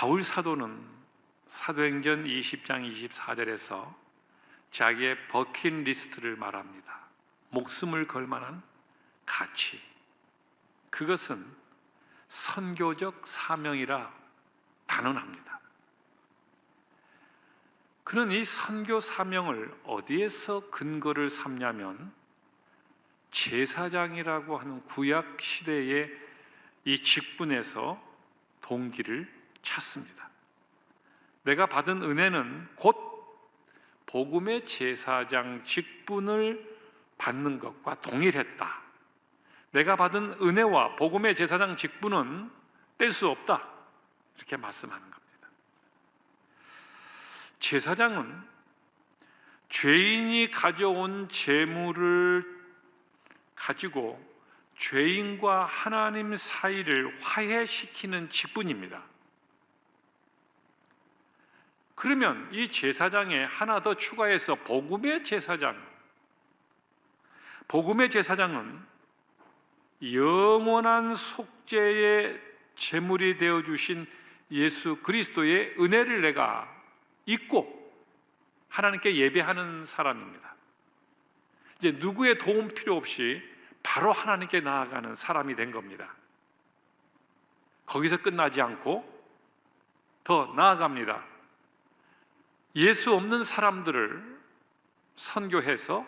바울 사도는 사도행전 20장 24절에서 자기의 버킷리스트를 말합니다. 목숨을 걸 만한 가치, 그것은 선교적 사명이라 단언합니다. 그는 이 선교 사명을 어디에서 근거를 삼냐면 제사장이라고 하는 구약 시대의 이 직분에서 동기를 찾습니다. 내가 받은 은혜는 곧 복음의 제사장 직분을 받는 것과 동일했다. 내가 받은 은혜와 복음의 제사장 직분은 뗄 수 없다. 이렇게 말씀하는 겁니다. 제사장은 죄인이 가져온 재물을 가지고 죄인과 하나님 사이를 화해시키는 직분입니다. 그러면 이 제사장에 하나 더 추가해서 복음의 제사장은 영원한 속죄의 제물이 되어주신 예수 그리스도의 은혜를 내가 잊고 하나님께 예배하는 사람입니다. 이제 누구의 도움 필요 없이 바로 하나님께 나아가는 사람이 된 겁니다. 거기서 끝나지 않고 더 나아갑니다. 예수 없는 사람들을 선교해서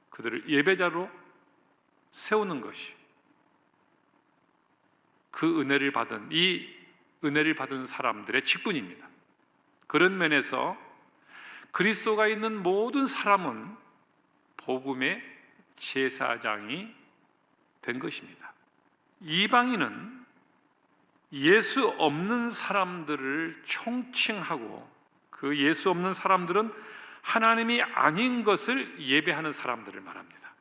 그들을 예배자로 세우는 것이 그 은혜를 받은 사람들의 직분입니다. 그런 면에서 그리스도가 있는 모든 사람은 복음의 제사장이 된 것입니다. 이방인은 예수 없는 사람들을 총칭하고 그 예수 없는 사람들은 하나님이 아닌 것을 예배하는 사람들을 말합니다.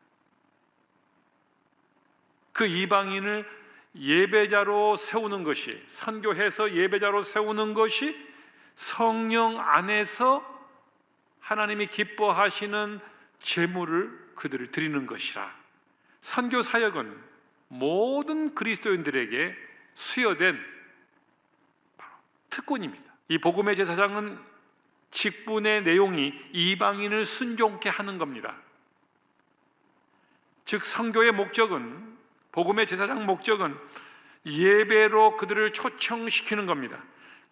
그 이방인을 예배자로 세우는 것이, 선교해서 예배자로 세우는 것이 성령 안에서 하나님이 기뻐하시는 제물을 그들을 드리는 것이라. 선교 사역은 모든 그리스도인들에게 수여된 특권입니다. 이 복음의 제사장은 직분의 내용이 이방인을 순종케 하는 겁니다. 즉 선교의 목적은, 복음의 제사장 목적은 예배로 그들을 초청시키는 겁니다.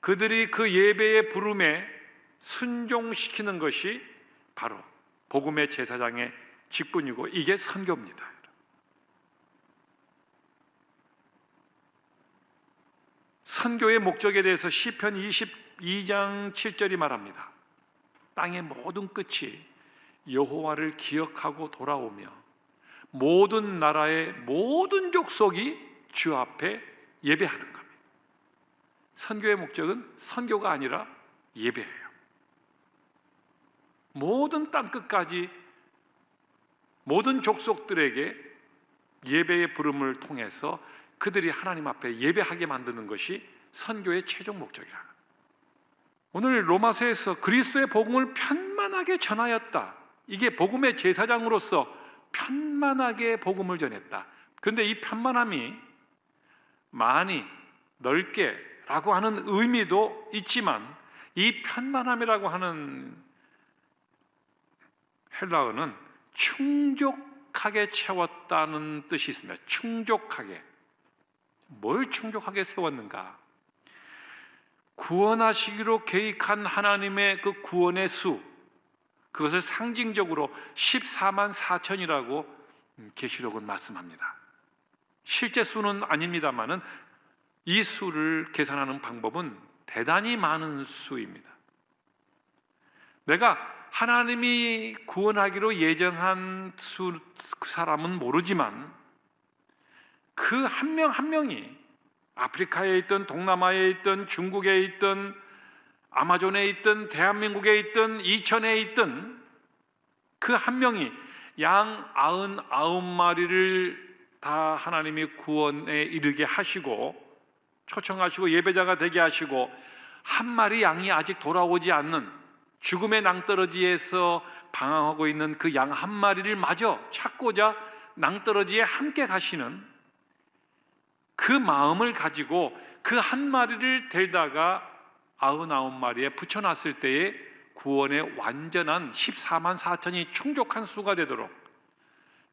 그들이 그 예배의 부름에 순종시키는 것이 바로 복음의 제사장의 직분이고 이게 선교입니다. 선교의 목적에 대해서 시편 22장 7절이 말합니다. 땅의 모든 끝이 여호와를 기억하고 돌아오며 모든 나라의 모든 족속이 주 앞에 예배하는 겁니다. 선교의 목적은 선교가 아니라 예배예요. 모든 땅끝까지 모든 족속들에게 예배의 부름을 통해서 그들이 하나님 앞에 예배하게 만드는 것이 선교의 최종 목적이라. 오늘 로마서에서 그리스도의 복음을 편만하게 전하였다. 이게 복음의 제사장으로서 편만하게 복음을 전했다. 그런데 이 편만함이 많이, 넓게 라고 하는 의미도 있지만 이 편만함이라고 하는 헬라어는 충족하게 채웠다는 뜻이 있습니다. 충족하게. 뭘 충족하게 세웠는가? 구원하시기로 계획한 하나님의 그 구원의 수, 그것을 상징적으로 14만 4천이라고 계시록은 말씀합니다. 실제 수는 아닙니다만은 이 수를 계산하는 방법은 대단히 많은 수입니다. 내가 하나님이 구원하기로 예정한 그 사람은 모르지만 그 한 명 한 명이 아프리카에 있든 동남아에 있든 중국에 있든 아마존에 있든 대한민국에 있든 이천에 있든 그 한 명이 양 99마리를 다 하나님이 구원에 이르게 하시고 초청하시고 예배자가 되게 하시고 한 마리 양이 아직 돌아오지 않는 죽음의 낭떠러지에서 방황하고 있는 그 양 한 마리를 마저 찾고자 낭떠러지에 함께 가시는 그 마음을 가지고 그 한 마리를 데리다가 99마리에 붙여놨을 때에 구원의 완전한 14만 4천이 충족한 수가 되도록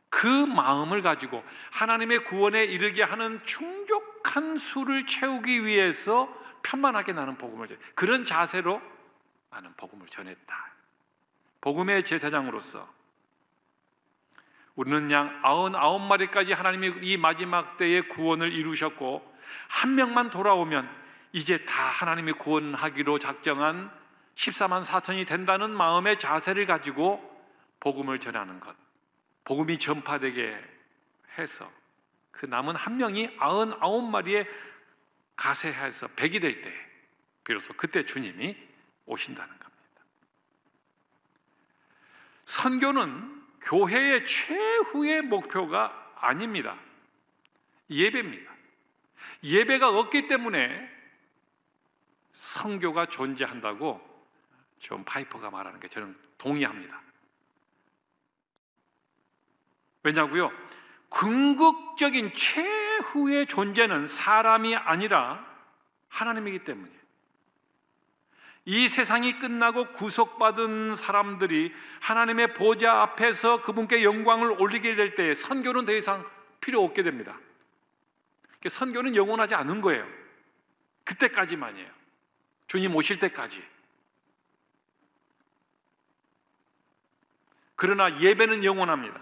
그 마음을 가지고 하나님의 구원에 이르게 하는 충족한 수를 채우기 위해서 편만하게 나는 복음을 그런 자세로 나는 복음을 전했다. 복음의 제사장으로서 우리는 양 99마리까지 하나님이 이 마지막 때에 구원을 이루셨고 한 명만 돌아오면 이제 다 하나님이 구원하기로 작정한 14만 4천이 된다는 마음의 자세를 가지고 복음을 전하는 것, 복음이 전파되게 해서 그 남은 한 명이 99마리에 가세해서 100이 될 때 비로소 그때 주님이 오신다는 겁니다. 선교는 교회의 최후의 목표가 아닙니다. 예배입니다. 예배가 없기 때문에 선교가 존재한다고 존 파이퍼가 말하는 게 저는 동의합니다. 왜냐고요? 궁극적인 최후의 존재는 사람이 아니라 하나님이기 때문이에요. 이 세상이 끝나고 구속받은 사람들이 하나님의 보좌 앞에서 그분께 영광을 올리게 될 때 선교는 더 이상 필요 없게 됩니다. 선교는 영원하지 않은 거예요. 그때까지만이에요. 주님 오실 때까지. 그러나 예배는 영원합니다.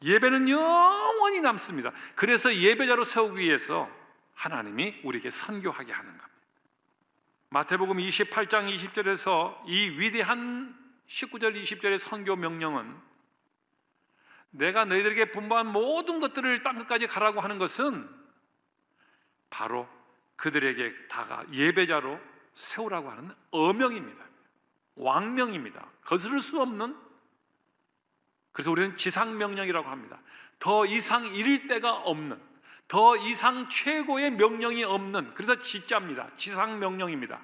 예배는 영원히 남습니다. 그래서 예배자로 세우기 위해서 하나님이 우리에게 선교하게 하는 겁니다. 마태복음 28장 20절에서 이 위대한 19절 20절의 선교 명령은 내가 너희들에게 분부한 모든 것들을 땅끝까지 가라고 하는 것은 바로 그들에게 다가 예배자로 세우라고 하는 어명입니다. 왕명입니다. 거스를 수 없는, 그래서 우리는 지상명령이라고 합니다. 더 이상 이를 데가 없는, 더 이상 최고의 명령이 없는, 그래서 지자입니다. 지상명령입니다.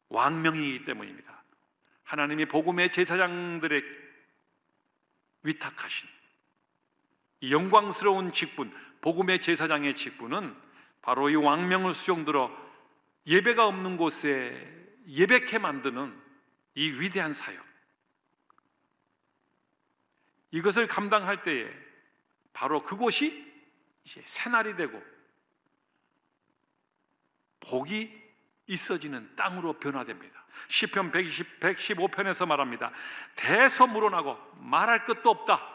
왕명이기 때문입니다. 하나님이 복음의 제사장들의 위탁하신 이 영광스러운 직분, 복음의 제사장의 직분은 바로 이 왕명을 수종들어 예배가 없는 곳에 예배케 만드는 이 위대한 사역, 이것을 감당할 때에 바로 그곳이 이제 새날이 되고 복이 있어지는 땅으로 변화됩니다. 시편 115편에서 말합니다. 대서물어나고 말할 것도 없다.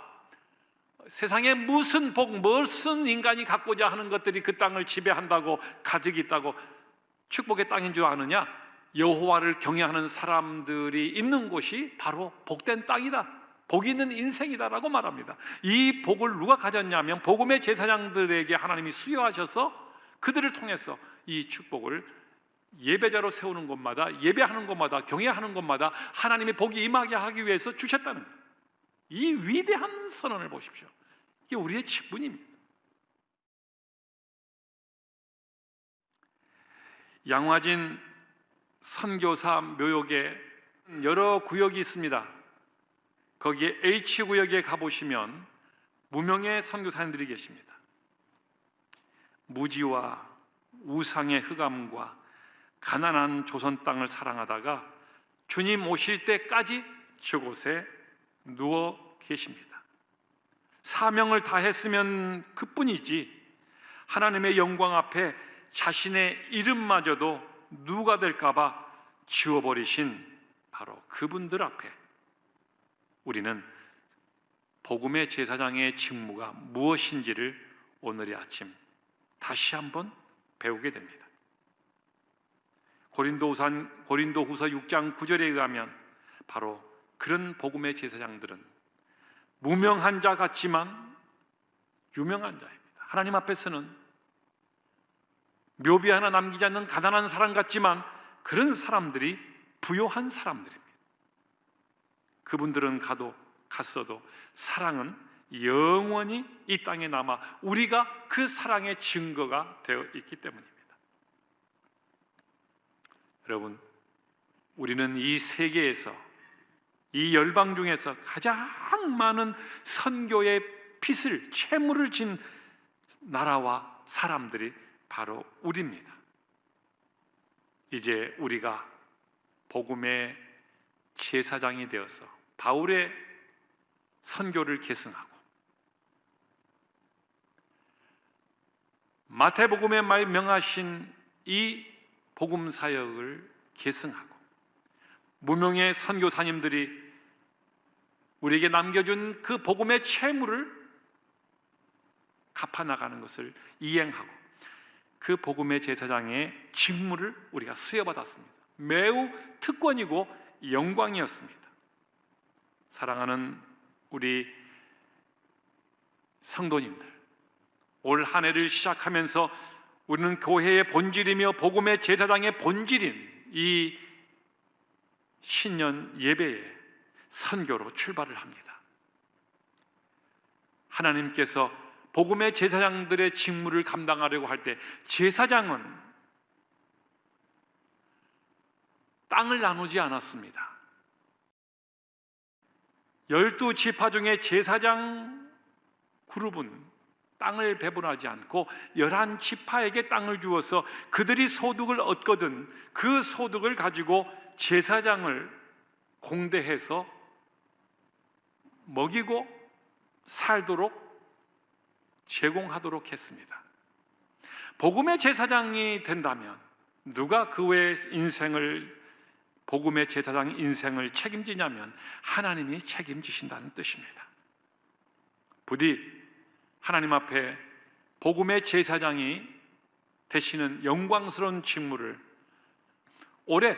세상에 무슨 복, 무슨 인간이 갖고자 하는 것들이 그 땅을 지배한다고 가득 있다고 축복의 땅인 줄 아느냐? 여호와를 경외하는 사람들이 있는 곳이 바로 복된 땅이다. 복이 있는 인생이다라고 말합니다. 이 복을 누가 가졌냐면 복음의 제사장들에게 하나님이 수여하셔서 그들을 통해서 이 축복을 예배자로 세우는 곳마다, 예배하는 곳마다, 경외하는 곳마다 하나님의 복이 임하게 하기 위해서 주셨다는 거예요. 이 위대한 선언을 보십시오. 이게 우리의 직분입니다. 양화진 선교사 묘역에 여러 구역이 있습니다. 거기에 H구역에 가보시면 무명의 선교사님들이 계십니다. 무지와 우상의 흑암과 가난한 조선 땅을 사랑하다가 주님 오실 때까지 저곳에 누워 계십니다. 사명을 다했으면 그뿐이지 하나님의 영광 앞에 자신의 이름마저도 누가 될까봐 지워버리신 바로 그분들 앞에 우리는 복음의 제사장의 직무가 무엇인지를 오늘의 아침 다시 한번 배우게 됩니다. 고린도후서 6장 9절에 의하면 바로 그런 복음의 제사장들은 무명한 자 같지만 유명한 자입니다. 하나님 앞에서는 묘비 하나 남기지 않는 가난한 사람 같지만 그런 사람들이 부요한 사람들입니다. 그분들은 갔어도 사랑은 영원히 이 땅에 남아 우리가 그 사랑의 증거가 되어 있기 때문입니다. 여러분, 우리는 이 세계에서, 이 열방 중에서 가장 많은 선교의 핏을, 채물을 진 나라와 사람들이 바로 우리입니다. 이제 우리가 복음의 제사장이 되어서 바울의 선교를 계승하고 마태복음에 명하신 이 복음 사역을 계승하고 무명의 선교사님들이 우리에게 남겨준 그 복음의 채무를 갚아나가는 것을 이행하고 그 복음의 제사장의 직무를 우리가 수여받았습니다. 매우 특권이고 영광이었습니다. 사랑하는 우리 성도님들, 올 한 해를 시작하면서 우리는 교회의 본질이며 복음의 제사장의 본질인 이 신년 예배에 선교로 출발을 합니다. 하나님께서 복음의 제사장들의 직무를 감당하려고 할 때 제사장은 땅을 나누지 않았습니다. 12지파 중에 제사장 그룹은 땅을 배분하지 않고 11지파에게 땅을 주어서 그들이 소득을 얻거든 그 소득을 가지고 제사장을 공대해서 먹이고 살도록 제공하도록 했습니다. 복음의 제사장이 된다면 누가 그 외의 인생을 복음의 제사장 인생을 책임지냐면 하나님이 책임지신다는 뜻입니다. 부디 하나님 앞에 복음의 제사장이 되시는 영광스러운 직무를 올해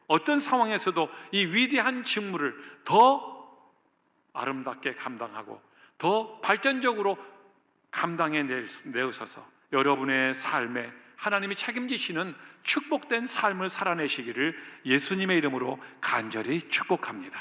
어떤 상황에서도 이 위대한 직무를 더 아름답게 감당하고 더 발전적으로 감당해 내어서서 여러분의 삶에 하나님이 책임지시는 축복된 삶을 살아내시기를 예수님의 이름으로 간절히 축복합니다.